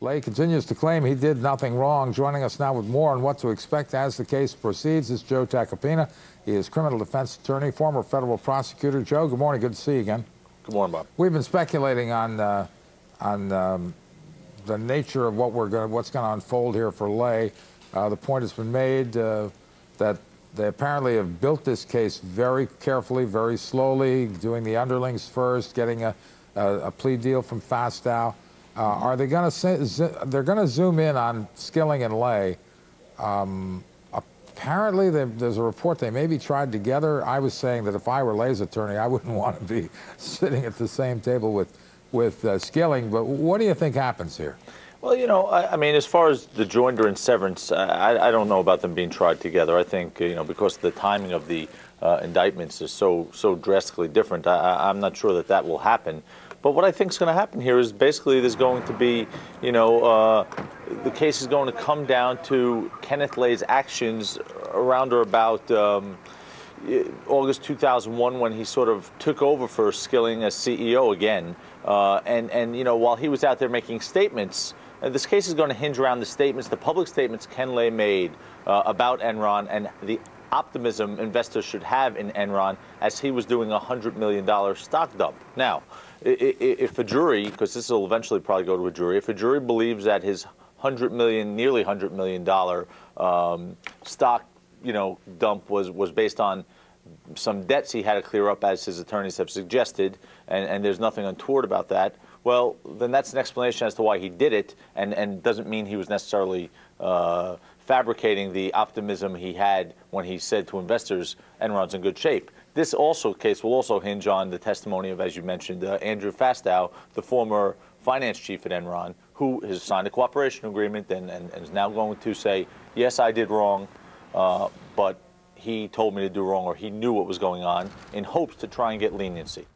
Lay continues to claim he did nothing wrong. Joining us now with more on what to expect as the case proceeds is Joe Tacopina. He is criminal defense attorney, former federal prosecutor. Joe, good morning. Good to see you again. Good morning, Bob. We've been speculating on the nature of what's going to unfold here for Lay. The point has been made that they apparently have built this case very carefully, very slowly, doing the underlings first, getting a plea deal from Fastow. Are they going to they're going to zoom in on Skilling and Lay? Apparently, there's a report they maybe tried together. I was saying that if I were Lay's attorney, I wouldn't want to be sitting at the same table with Skilling. But what do you think happens here? Well, you know, I mean, as far as the joinder and severance, I don't know about them being tried together. I think, you know, because the timing of the indictments is so drastically different, I'm not sure that will happen. But what I think is going to happen here is basically there's going to be, you know, the case is going to come down to Kenneth Lay's actions around or about August 2001 when he sort of took over for Skilling as CEO again. And you know, while he was out there making statements, this case is going to hinge around the statements, the public statements Ken Lay made about Enron and the optimism investors should have in Enron as he was doing a $100 million stock dump. Now, if a jury, because this will eventually probably go to a jury, if a jury believes that his nearly $100 million stock, you know, dump was based on some debts he had to clear up, as his attorneys have suggested, and there's nothing untoward about that, well, then that's an explanation as to why he did it, and doesn't mean he was necessarily fabricating the optimism he had when he said to investors, Enron's in good shape. This case will also hinge on the testimony of, as you mentioned, Andrew Fastow, the former finance chief at Enron, who has signed a cooperation agreement and is now going to say, yes, I did wrong, but he told me to do wrong, or he knew what was going on, in hopes to try and get leniency.